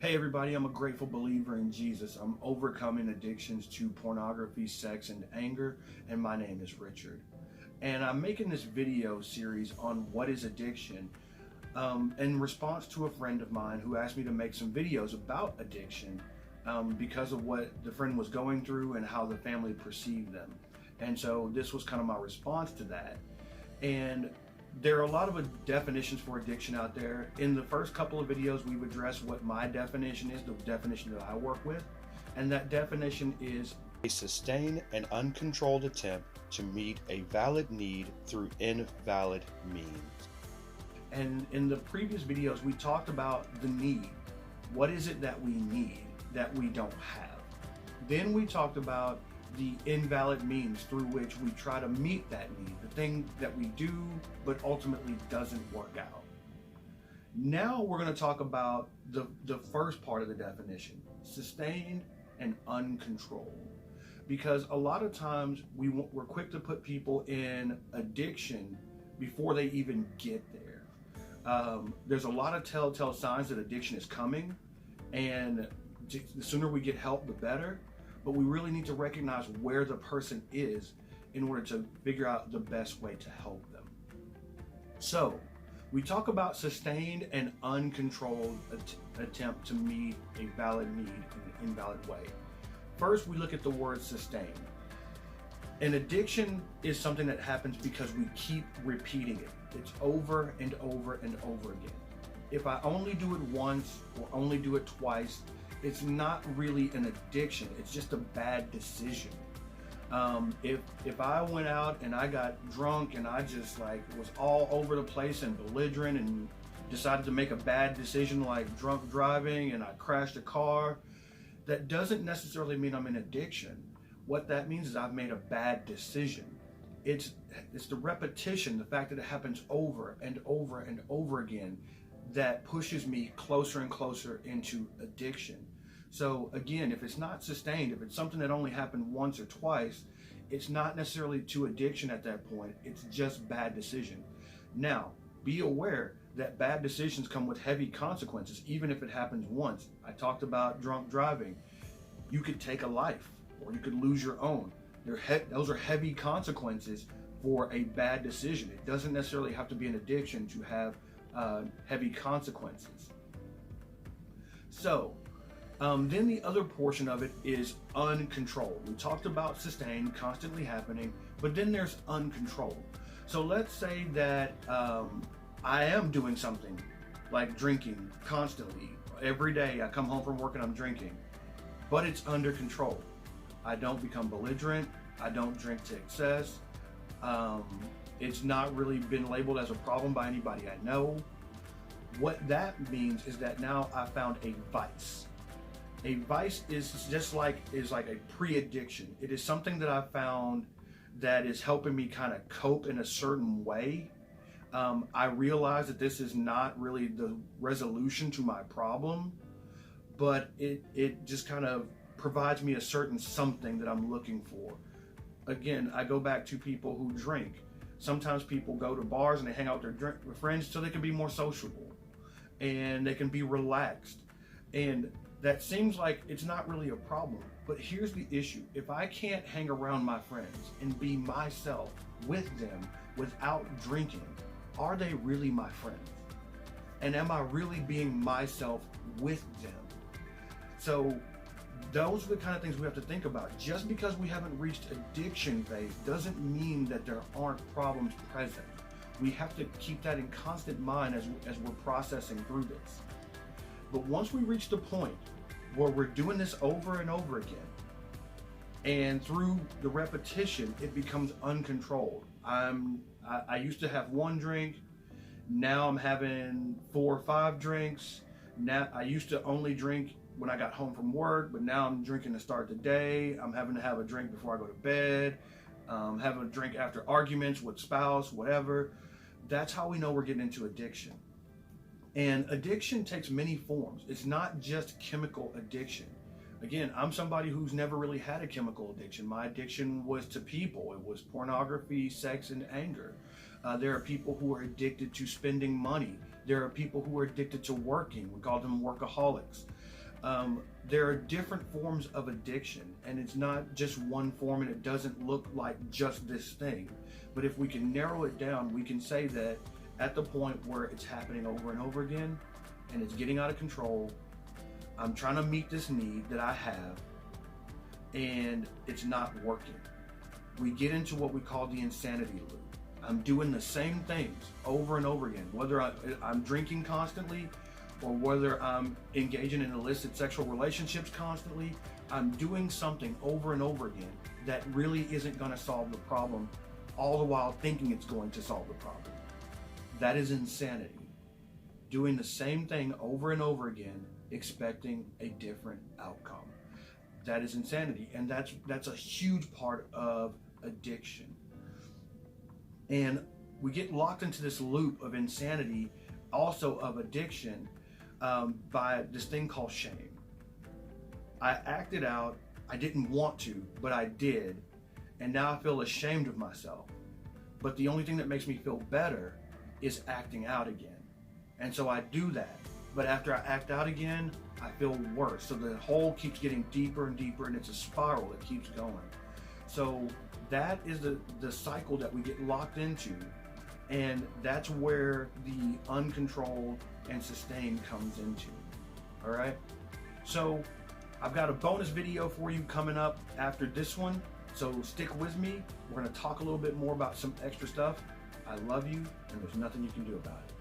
Hey everybody, I'm a grateful believer in Jesus. I'm overcoming addictions to pornography, sex, and anger, and my name is Richard. And I'm making this video series on what is addiction in response to a friend of mine who asked me to make some videos about addiction because of what the friend was going through and how the family perceived them. And so this was kind of my response to that. And there are a lot of definitions for addiction out there. In the first couple of videos, we've addressed what my definition is, the definition that I work with. And that definition is a sustained and uncontrolled attempt to meet a valid need through invalid means. And in the previous videos, we talked about the need. What is it that we need that we don't have? Then we talked about the invalid means through which we try to meet that need, the thing that we do but ultimately doesn't work out. Now we're going to talk about the first part of the definition, sustained and uncontrolled. Because a lot of times we're quick to put people in addiction before they even get there. There's a lot of telltale signs that addiction is coming, and the sooner we get help, the better. But we really need to recognize where the person is in order to figure out the best way to help them. So we talk about sustained and uncontrolled attempt to meet a valid need in an invalid way. First, we look at the word sustained. An addiction is something that happens because we keep repeating it. It's over and over and over again. If I only do it once or only do it twice, it's not really an addiction. It's just a bad decision. If I went out and I got drunk and I just was all over the place and belligerent and decided to make a bad decision like drunk driving and I crashed a car, that doesn't necessarily mean I'm in addiction. What that means is I've made a bad decision. It's the repetition, the fact that it happens over and over and over again, that pushes me closer and closer into addiction. So again, if it's not sustained, if it's something that only happened once or twice, it's not necessarily to addiction at that point. It's just bad decision. Now, be aware that bad decisions come with heavy consequences, even if it happens once. I talked about drunk driving. You could take a life, or you could lose your own. Those are heavy consequences for a bad decision. It doesn't necessarily have to be an addiction to have heavy consequences. So, then the other portion of it is uncontrolled. We talked about sustained, constantly happening, but then there's uncontrolled. So let's say that I am doing something like drinking constantly. Every day I come home from work and I'm drinking, but it's under control. I don't become belligerent. I don't drink to excess. It's not really been labeled as a problem by anybody I know. What that means is that now I found a vice. A vice is like a pre-addiction. It is something that I found that is helping me kind of cope in a certain way. I realize that this is not really the resolution to my problem, but it just kind of provides me a certain something that I'm looking for. Again, I go back to people who drink. Sometimes people go to bars and they hang out with their friends so they can be more sociable and they can be relaxed. And that seems like it's not really a problem. But here's the issue. If I can't hang around my friends and be myself with them without drinking, are they really my friends? And am I really being myself with them? So those are the kind of things we have to think about. Just because we haven't reached addiction phase doesn't mean that there aren't problems present. We have to keep that in constant mind as we're processing through this. But once we reach the point where we're doing this over and over again, and through the repetition, it becomes uncontrolled. I used to have one drink. Now I'm having 4 or 5 drinks. Now I used to only drink when I got home from work, but now I'm drinking to start the day. I'm having to have a drink before I go to bed. Having a drink after arguments with spouse, whatever. That's how we know we're getting into addiction. And addiction takes many forms. It's not just chemical addiction. Again, I'm somebody who's never really had a chemical addiction. My addiction was to people. It was pornography, sex, and anger. There are people who are addicted to spending money. There are people who are addicted to working. We call them workaholics. There are different forms of addiction, and it's not just one form, and it doesn't look like just this thing. But if we can narrow it down, we can say that at the point where it's happening over and over again, and it's getting out of control, I'm trying to meet this need that I have, and it's not working. We get into what we call the insanity loop. I'm doing the same things over and over again, whether I'm drinking constantly, or whether I'm engaging in illicit sexual relationships constantly. I'm doing something over and over again that really isn't going to solve the problem, all the while thinking it's going to solve the problem. That is insanity. Doing the same thing over and over again, expecting a different outcome. That is insanity, and that's a huge part of addiction. And we get locked into this loop of insanity, also of addiction, by this thing called shame. I acted out, I didn't want to, but I did, and now I feel ashamed of myself. But the only thing that makes me feel better is acting out again. And so I do that, but after I act out again, I feel worse. So the hole keeps getting deeper and deeper, and it's a spiral that keeps going. So that is the cycle that we get locked into, and that's where the uncontrolled and sustained comes into. All right, so I've got a bonus video for you coming up after this one, so stick with me. We're going to talk a little bit more about some extra stuff. I love you, and there's nothing you can do about it.